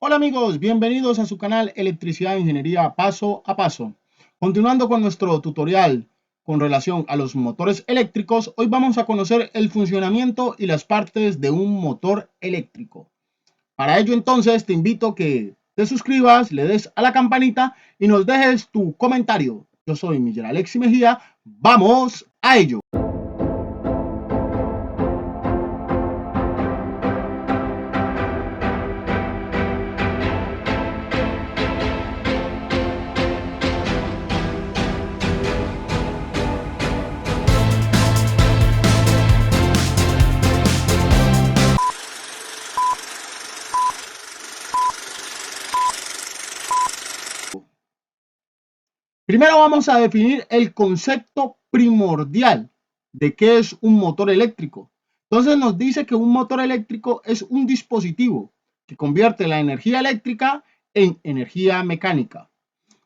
Hola amigos, bienvenidos a su canal Electricidad e Ingeniería Paso a Paso. Continuando con nuestro tutorial con relación a los motores eléctricos, hoy vamos a conocer el funcionamiento y las partes de un motor eléctrico. Para ello entonces te invito a que te suscribas, le des a la campanita y nos dejes tu comentario. Yo soy Miguel Alexi Mejía, vamos a ello. Primero vamos a definir el concepto primordial de qué es un motor eléctrico. Entonces nos dice que un motor eléctrico es un dispositivo que convierte la energía eléctrica en energía mecánica.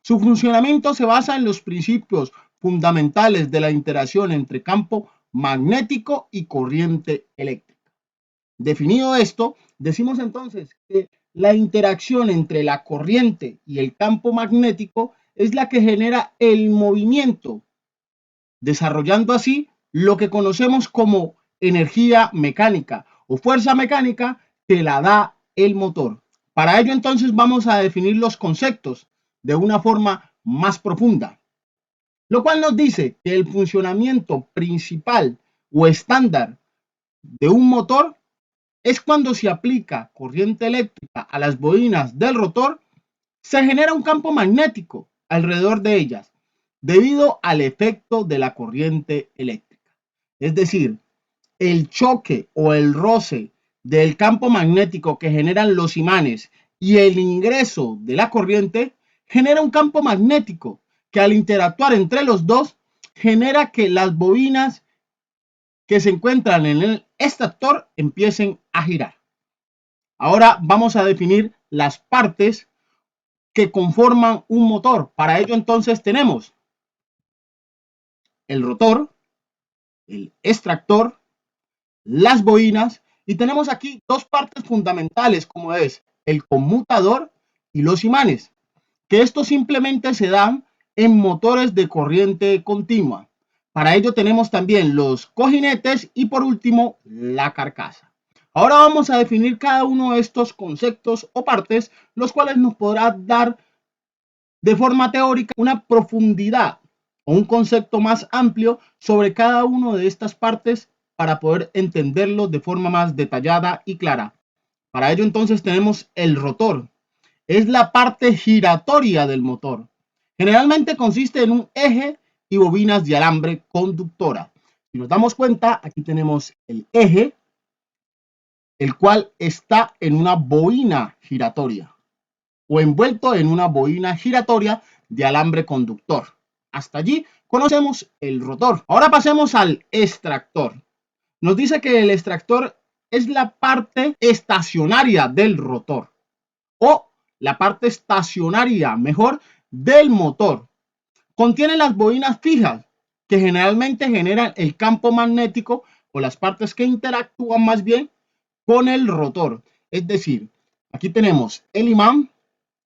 Su funcionamiento se basa en los principios fundamentales de la interacción entre campo magnético y corriente eléctrica. Definido esto, decimos entonces que la interacción entre la corriente y el campo magnético es la que genera el movimiento, desarrollando así lo que conocemos como energía mecánica o fuerza mecánica que la da el motor. Para ello entonces vamos a definir los conceptos de una forma más profunda, lo cual nos dice que el funcionamiento principal o estándar de un motor es cuando se aplica corriente eléctrica a las bobinas del rotor, se genera un campo magnético alrededor de ellas debido al efecto de la corriente eléctrica. Es decir, el choque o el roce del campo magnético que generan los imanes y el ingreso de la corriente genera un campo magnético que al interactuar entre los dos genera que las bobinas que se encuentran en el extractor empiecen a girar. Ahora vamos a definir las partes que conforman un motor. Para ello entonces tenemos el rotor, el extractor, las bobinas y tenemos aquí dos partes fundamentales como es el conmutador y los imanes, que estos simplemente se dan en motores de corriente continua. Para ello tenemos también los cojinetes y por último la carcasa. Ahora vamos a definir cada uno de estos conceptos o partes, los cuales nos podrá dar de forma teórica una profundidad o un concepto más amplio sobre cada una de estas partes para poder entenderlo de forma más detallada y clara. Para ello entonces tenemos el rotor. Es la parte giratoria del motor. Generalmente consiste en un eje y bobinas de alambre conductora. Si nos damos cuenta, aquí tenemos el eje, el cual está en una bobina giratoria o envuelto en una bobina giratoria de alambre conductor. Hasta allí conocemos el rotor. Ahora pasemos al extractor. Nos dice que el extractor es la parte estacionaria del rotor o la parte estacionaria, mejor, del motor. Contiene las bobinas fijas que generalmente generan el campo magnético o las partes que interactúan más bien con el rotor. Es decir, aquí tenemos el imán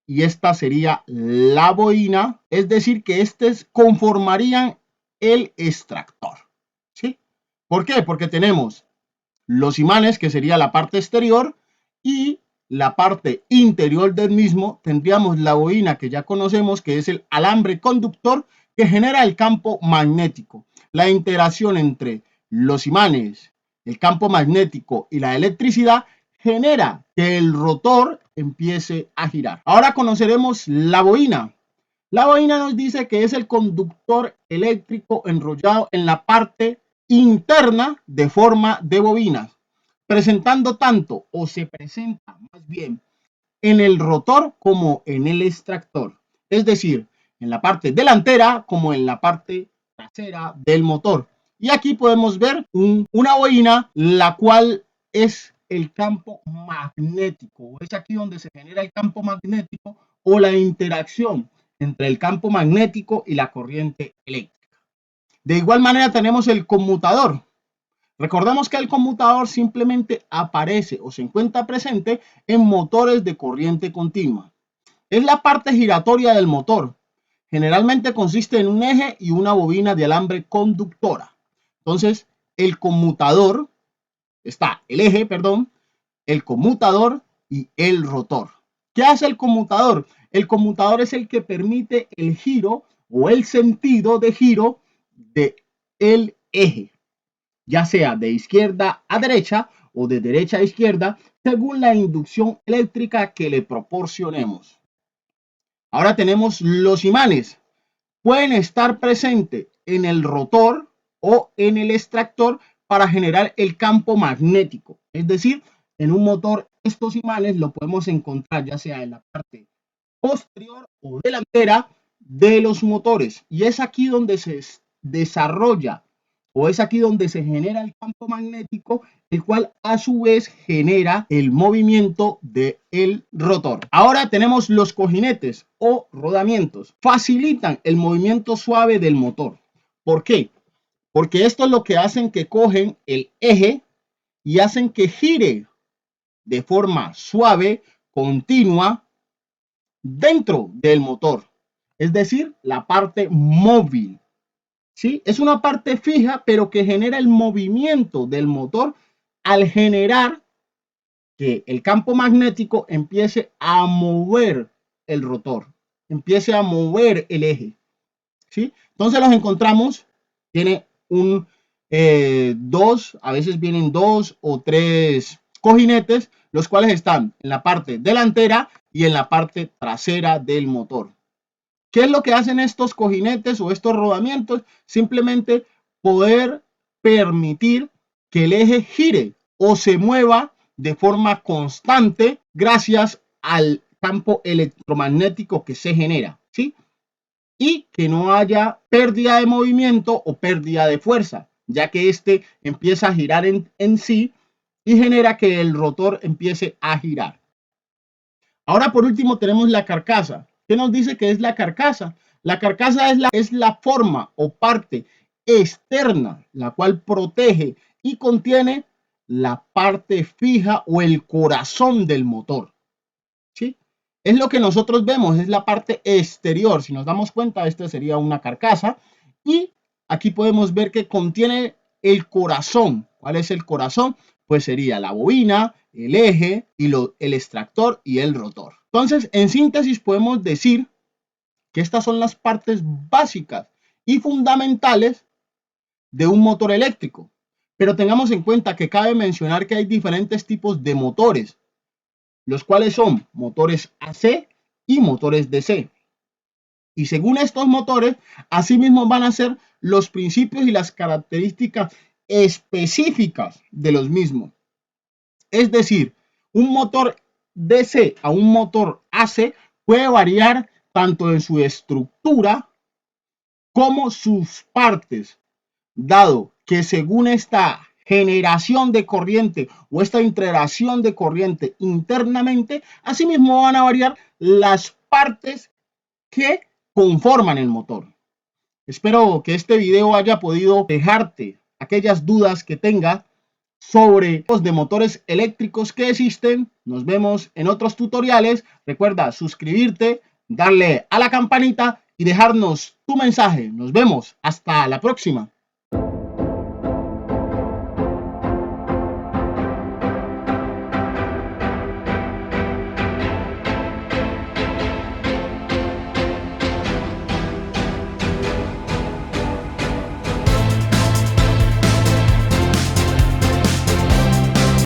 y esta sería la bobina, es decir, que estos conformarían el extractor. ¿Sí? ¿Por qué? Porque tenemos los imanes, que sería la parte exterior, y la parte interior del mismo tendríamos la bobina que ya conocemos, que es el alambre conductor que genera el campo magnético. La interacción entre los imanes, el campo magnético y la electricidad genera que el rotor empiece a girar. Ahora conoceremos la bobina. La bobina nos dice que es el conductor eléctrico enrollado en la parte interna de forma de bobinas, presentando tanto o se presenta más bien en el rotor como en el extractor, es decir, en la parte delantera como en la parte trasera del motor. Y aquí podemos ver una bobina, la cual es el campo magnético. Es aquí donde se genera el campo magnético o la interacción entre el campo magnético y la corriente eléctrica. De igual manera tenemos el conmutador. Recordemos que el conmutador simplemente aparece o se encuentra presente en motores de corriente continua. Es la parte giratoria del motor. Generalmente consiste en un eje y una bobina de alambre conductora. Entonces, el conmutador, está el eje, perdón, el conmutador y el rotor. ¿Qué hace el conmutador? El conmutador es el que permite el giro o el sentido de giro del eje, ya sea de izquierda a derecha o de derecha a izquierda, según la inducción eléctrica que le proporcionemos. Ahora tenemos los imanes. Pueden estar presentes en el rotor o en el extractor para generar el campo magnético. Es decir, en un motor estos imanes lo podemos encontrar ya sea en la parte posterior o delantera de los motores. Y es aquí donde se desarrolla o es aquí donde se genera el campo magnético, el cual a su vez genera el movimiento del rotor. Ahora tenemos los cojinetes o rodamientos. Facilitan el movimiento suave del motor. ¿Por qué? Porque esto es lo que hacen que cogen el eje y hacen que gire de forma suave, continua, dentro del motor. Es decir, la parte móvil. ¿Sí? Es una parte fija, pero que genera el movimiento del motor al generar que el campo magnético empiece a mover el rotor, empiece a mover el eje. ¿Sí? Entonces los encontramos, tiene dos, a veces vienen dos o tres cojinetes, los cuales están en la parte delantera y en la parte trasera del motor. ¿Qué es lo que hacen estos cojinetes o estos rodamientos? Simplemente poder permitir que el eje gire o se mueva de forma constante gracias al campo electromagnético que se genera, ¿sí? Y que no haya pérdida de movimiento o pérdida de fuerza, ya que este empieza a girar en sí y genera que el rotor empiece a girar. Ahora por último tenemos la carcasa. ¿Qué nos dice que es la carcasa? La carcasa es la forma o parte externa, la cual protege y contiene la parte fija o el corazón del motor. ¿Sí? Es lo que nosotros vemos, es la parte exterior. Si nos damos cuenta, esta sería una carcasa. Y aquí podemos ver que contiene el corazón. ¿Cuál es el corazón? Pues sería la bobina, el eje, y el extractor y el rotor. Entonces, en síntesis podemos decir que estas son las partes básicas y fundamentales de un motor eléctrico. Pero tengamos en cuenta que cabe mencionar que hay diferentes tipos de motores, los cuales son motores AC y motores DC. Y según estos motores, asimismo van a ser los principios y las características específicas de los mismos. Es decir, un motor DC a un motor AC puede variar tanto en su estructura como sus partes, dado que según esta generación de corriente o esta integración de corriente internamente, asimismo van a variar las partes que conforman el motor. Espero que este video haya podido dejarte aquellas dudas que tengas sobre los de motores eléctricos que existen. Nos vemos en otros tutoriales. Recuerda suscribirte, darle a la campanita y dejarnos tu mensaje. Nos vemos hasta la próxima.